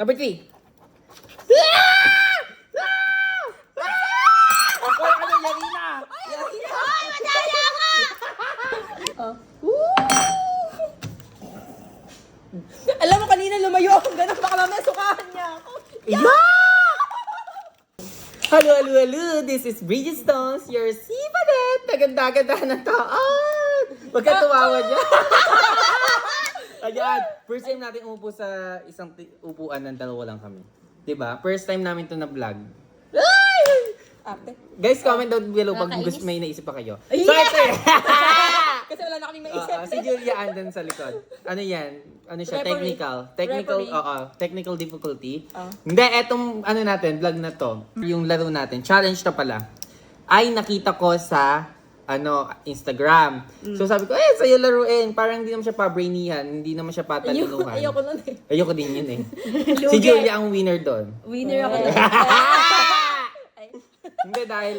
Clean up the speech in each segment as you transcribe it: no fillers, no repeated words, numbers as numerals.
Number 3. Ako ano, Yarina! Ay, madali ako! Alam mo, kanina lumayo ako ganun. Baka mamaya sukahan niya ako. Hello, hello, hello! This is Bridgestones, your sipanet! Naganda-ganda ng taan! Huwag ka tumawa dyan! Ayan, first time natin umupo sa isang upuan ng dalawa lang kami. Diba? First time namin to na vlog. Ate. Guys, comment down below pag Nakakainis. may naisip pa kayo. Yeah! So, ito Kasi wala na kaming maisip. si Julia andun sa likod. Ano yan? Ano siya? Referee. Technical, Referee. technical difficulty. Oh. Hindi, etong ano natin, vlog na to, yung laro natin, challenge to pala, ay nakita ko sa Instagram. So sabi ko, sa'yo laruin. Parang hindi naman siya pabrainihan, hindi naman siya patalinuhan. Ayoko nun eh. Ayoko din yun eh. Si Julia ang winner doon. Winner ako. Hindi dahil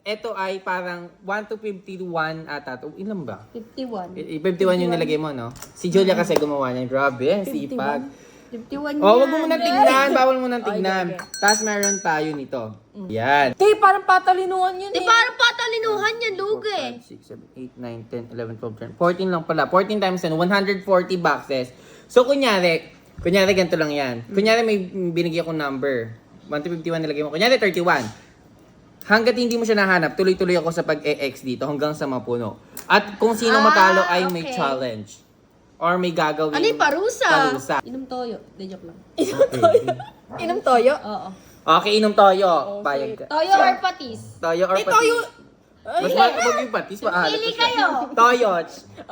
ito ay parang 1 to 51 ata. Ilan ba? 51. 51 yung nilagay mo, no? Si Julia kasi gumawa niya. Grabe, ang sipag. 51 Oh, wag mo munang tignan. Bawal mo nang Ay, tignan. okay. Tapos meron tayo nito. Yan. Tay, parang patalinuhan yun Di eh. parang patalinuhan yan, lugi. 5, 6, 7, 8, 9, 10, 11, 12, 14 lang pala. 14 times 10, 140 boxes. So, kunyari, ganito lang yan. Kunyari, may binigyan ko number. 1 to 51 nilagay mo. Kunyari, 31. Hanggat hindi mo siya nahanap, tuloy-tuloy ako sa pag-EX dito hanggang sa mapuno. At kung sino matalo ay may okay. challenge. Or may gagawin. Ano yung parusa? Parusa. Inom toyo. De, joke lang. Inom toyo? Oo. Okay, inom toyo. Payag ka. Toyo or patis? Toyo or May patis? toyo! Mas mahal yung patis, maalat. Pili kayo. Toyo.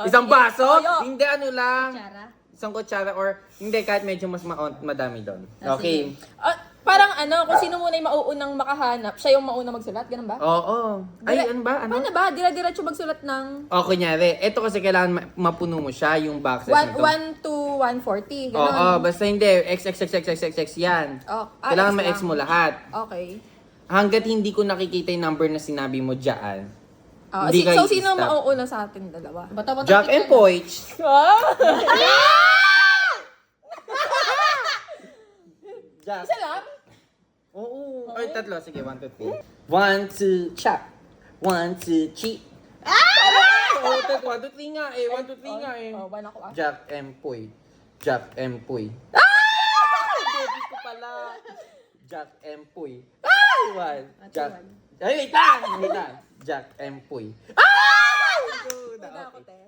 Isang sige. baso? Toyo. Hindi, ano lang. Kutsara. Isang kutsara or hindi, kahit medyo mas madami doon. Ah, Okay. Parang kung sino muna yung mauunang makahanap, siya yung mauna magsulat, ganun ba? Oo. Ay, ano ba? Ano? Paano ba? Dira-diretso magsulat ng O, kunyari, ito kasi kailangan mapuno mo siya, yung boxes na to. 1 to 140, ganun. Oo, basta hindi. X yan. Oh, Kailangan X ma-X lang. mo lahat. Okay. Hanggat hindi ko nakikita yung number na sinabi mo dyan. Hindi So, kayo sino i-stop. mauuna sa atin dalawa? Bata-bata. Jack and Poich. Jack. Isa lang? Oo. Ay, tatlo. Sige, 1, 2, 3. 1, 2, chop. 1, 2, cheat. Oo, 1, 2, 3 nga eh. 1, 2, 3 nga eh. Oh, one ako Jack and Poy. Jack and Poy. Baby ko pala. Jack and Poy. One. Jack. Ay, wait lang. Jack and Poy.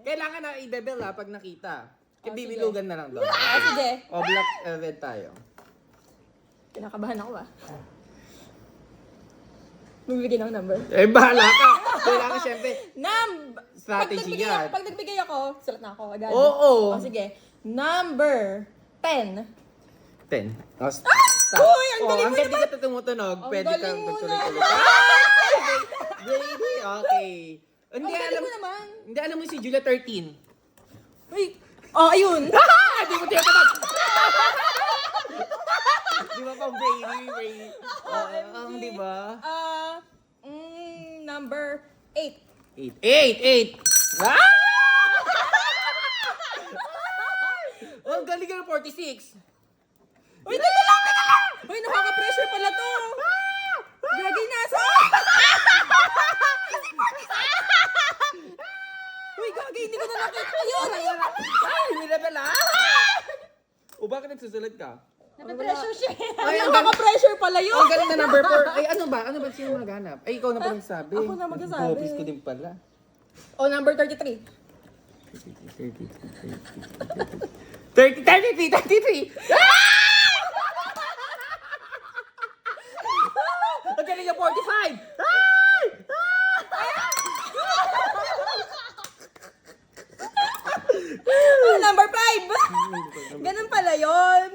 Kailangan na i-bebel pag nakita. Kaya bibilugan na lang doon. Sige. O, black red tayo. Kinakabahan ako Magbigay ng number. Eh, bahala ka. Kailangan syempre. Strategy Strategy yan. Pag nagbigay ako, sulat na ako agad. Oo. O, sige. Number 10. 10. Oh, Uy, ang galing mo hanggang di ka tumutunog, Ang pwede galing kang mo magtuloy-tuloy. naman! Baby, okay. Hindi Ang galing alam, mo naman. hindi alam mo si Julia 13. Uy. Oh, ayun. Hindi mo tinatanong. Di ba pang brainy? Di ba? Number 8. 8. Ah! Oh, ang galing ka ng 46. Uy, teka lang! Uy, nakaka-pressure pala to. Gagay nasa. Uy, gagay, hindi ko na nakita. Ayun, ayun. Ay, hindi na pala. O bakit nagsusulat ka? Nape-pressure siya. Ay, ang galing. Nakaka-pressure pala yun. Ang galing na number 4. Ay, ano ba? Ano ba? Sino maghanap? Ay, ikaw na pa nagsabi. Ako na magsasabi. Bobis ko din pala. Oh, number 33. 33! Ang galing na 45! Oh, number 5. Ganun pala yun.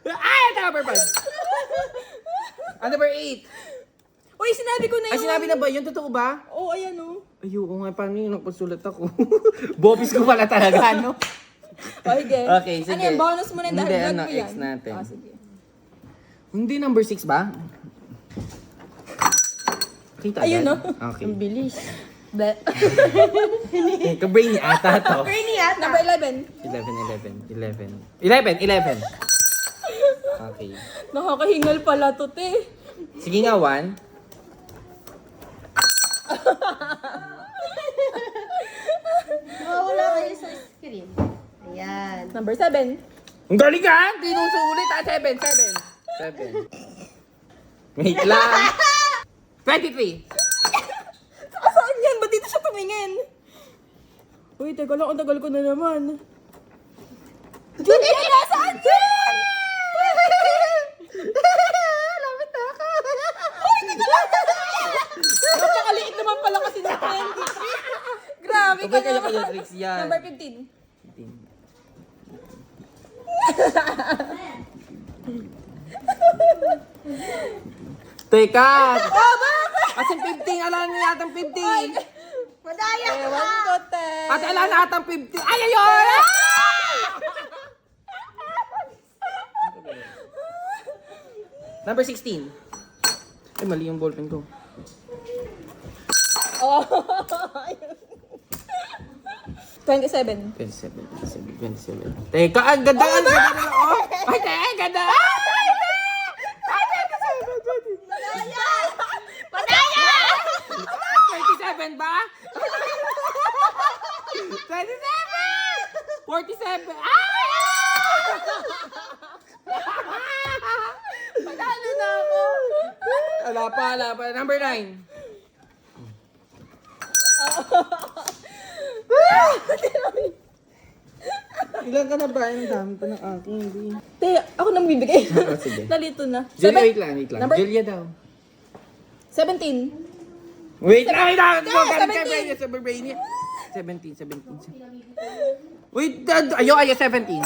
Ay, number 5! Number 8! Uy, sinabi ko na yun. Ay, sinabi na ba yun? Totoo ba? Oo, ayan o. Ayoko nga, paano yung nagpasulat ako? Bobis ko pala talaga, no? Okay. Okay, sige. Ano yan, bonus mo na dahil Hindi, vlog mo yan. X natin. Ah, sige. Hindi number 6 ba? Kita Ayun, agad? no? Okay. Ang bilis. Be. Ka-brainy ata to. Brainy yata. Number 11. 11. Okay. Nakakahingal pala to, te. Sige nga, 1. Mawala kayo sa screen. Ayan. Number 7. Ang galing ka! Tinusulit ah! 7. Wait lang. 23. Saan yan? Ba't dito siya tumingin? Uy, teka lang. Ang tagal ko na naman. Julia, nasaan yan? Lapit na ako. Napakaliit naman pala kasi ng 23. Grabe ka Sabay kayo naman. kayo tricks yan. Number 15. Teka! As in 15, alam niyo yatang 15. Madaya ka! Ewan ko, te. At alam na atang 50. Ay, ayun! Number 16. Ay, mali yung ballpen ko. Oh. 27. 27. Teka, ang ganda, ang ganda na lang. Oh! Ay, teka, ang ganda. Ay, Madaya! Madaya! 27 ba? 27! 47! Ay! Panalo na ako. Wala pa. Number 9. Ilan ka na ba? Ang dami pa ng aking. Hindi. Te, ako nang bibigay. Oh, sige. Nalito na. Julia, Seven- wait lang. Number- Julia daw. 17. Wait lang. Yeah, 17. Wait, ayo, 17.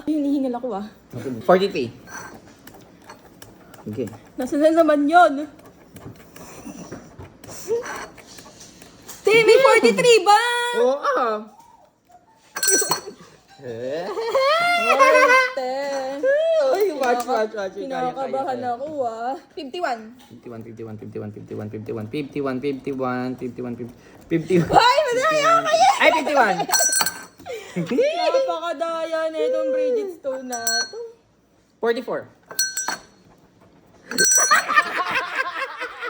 Hinihingal ako ah. 43. Okay. Nasaan na naman yun? Te, may 43 ba? Oo, Te. Ay, watch. Kinakabahan ako ah. 51. 51. Ay, madaya ka yan! Ay, 51. Napakadaya na itong Bridgestone na to. 44.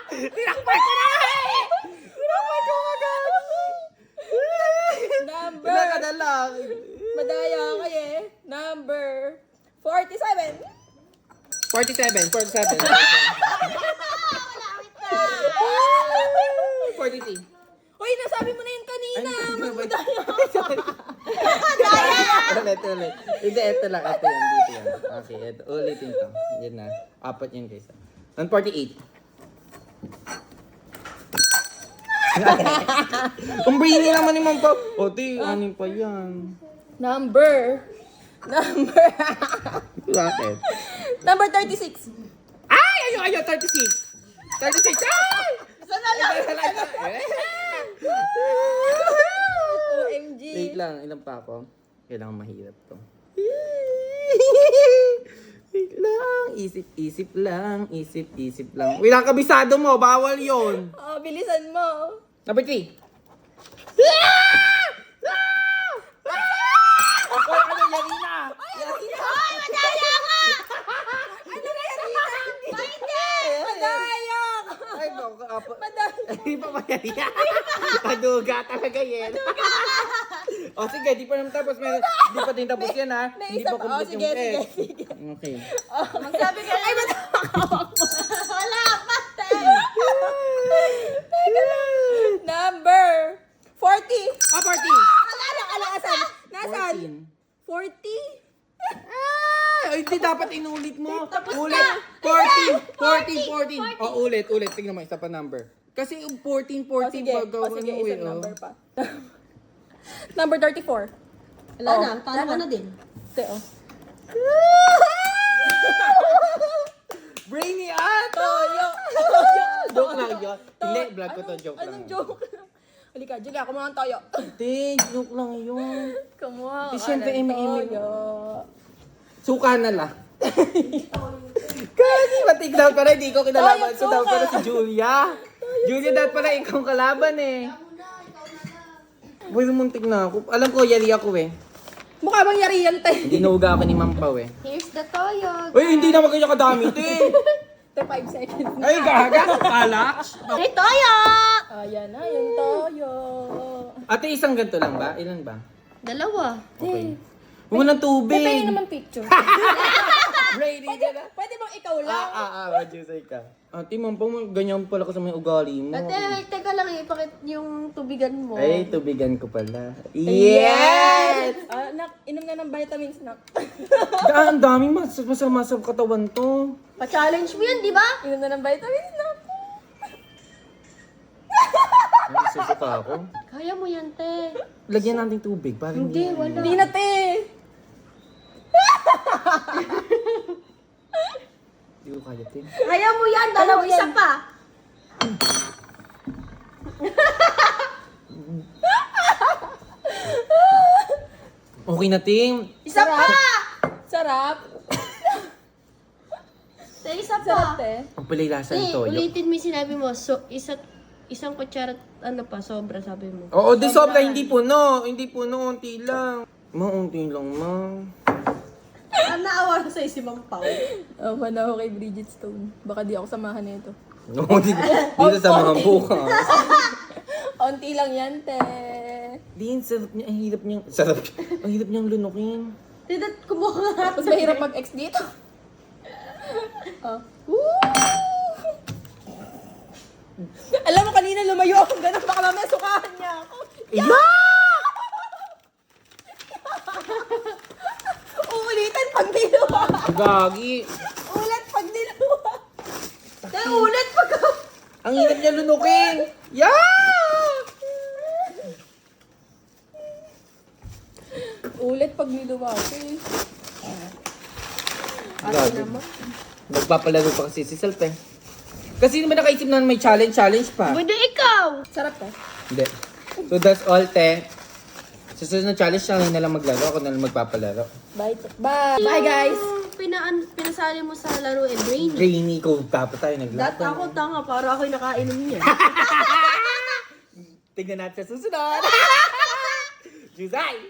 Tinakpan ko na! Number. Ilan ka na lang? Madaya ka eh. Number 47. 47. 43. Uy, nasabi mo na yun kanina. Madaya Ulit. Hindi, ito lang. Ito yan. Dito yan. Okay, ito. Ulitin to. Yan na. 4 yan guys. 148. Ang brainy naman ni Ma'am Pao. O, di, anin pa yan. Number. Bakit? Number 36. Ay! Ayaw! 36! 36! Ay! Sana lang! OMG. Wait lang, ilan pa ako? Kailangan mahirap to. Wait lang, isip lang. Wait lang, kabisado mo, bawal yon. Oh, bilisan mo. Number 3. Hoy! Madaya ka! Madaya ka. Ay, no, Madaya. Hindi pa mayariya. Paduga talaga yan. O sige, di pa naman tapos. Di pa din tapos yan ha. May Hindi isa pa pa. Oh, complete sige, yung text. sige. Okay. Magsabi ka lang. Ay, wala pa, te! Number 40. Ah, 40! Asan? Nasaan? 40? Ay, hindi dapat inulit mo. Tapos Ulit. na. 14. O, ulit. Tingnan mo, isa pa number. Kasi yung 14, Oh, sige. Isang number pa. Number 34. Wala na, talo ka na din. Te, oh. Brainy ato! Toyo. Joke lang yun. Hindi, vlog ko to. Joke lang. Anong joke? Halika, Julia, kumuha ng toyo. Hindi, joke lang yun. Kumuha Eh, ka syempre, ng imi-imi. toyo. Suka na lang. Kasi matigdaw ko na, hindi ko kinalaman. Toyo, So daw ko suka. na si Julia. Julia, dapat pala ikaw ang kalaban eh. Uy, muntik na ako. Alam ko, yari ako eh. Mukha bang yari yan, te? Hindi nauga ako ni Ma'am Pao eh. Here's the toyo. Uy, hindi naman kanya kadamit eh. Te, 5 seconds na. Ay, gaga. Pala. Hey, toyo! Ayan na, yung toyo. Ate, isang ganito lang ba? Ilan ba? Dalawa. Okay. Huwag mo ng Te, tubig. pahingin naman picture. Ready ka na? Pwede bang ikaw lang? Majusay ka. Ate, Ma'am Pao, ganyan pala ka sa may ugali mo. Ate, teka lang, ipakit yung tubigan mo. Ay, tubigan ko pala. Yes! Nak, inom na ng vitamins, nak. Ang daming masama sa katawan to. Pa-challenge mo yan, di ba? Inom na ng vitamins, nak. Ay, susuka ako. Kaya mo yan, te. Lagyan natin tubig para Hindi, wala. Hindi na, te. Hindi ko kaya, Tin. Kaya mo yan, dalawa, Kaya mo isa yan. pa. Okay na, Ting. Isa pa! Sarap. Te, isa Sarap, pa. te. Ang palay lasa ng Te, toyo. ulitin mo yung sinabi mo. So, isang kutsara, ano pa, sobra, sabi mo. Oo, di sobra, hindi puno. Hindi puno, unti lang. Unti lang, ma. Ang naawa na sa'yo si Ma'am Pao. Wala ako kay Bridget Stone. Baka di ako samahan nito. Oo, dito sa mga buka. Onti lang yan, te. Din, sarap niya. Ang hirap niyang... Sarap. Ang hirap niyang lunukin. Tidat, kumuha nga. Mas mahirap mag-ex dito. Oh. Alam mo, kanina lumayo ako ganun. Baka mamaya sukahan niya ako. Uulitin pag niluwa. Gagi. Ulit pag niluwa. Te, ulit pag... Ang hirap niya lunukin. Ulit pag niluwa. Okay. Grabe. Nagpapalaro pa kasi si Self eh. Kasi naman nakaisip na may challenge pa. Pwede ikaw! Sarap ka. Hindi. So that's all, te. Sa susunod na challenge, siya na lang maglaro. Ako na lang magpapalaro. Bye. Bye. Bye, guys. Pinasali mo sa laro and rainy. Rainy ko, tapos tayo Dat naglaro. ako tanga, para ako'y nakainom niya. Tignan natin sa susunod. Juzay!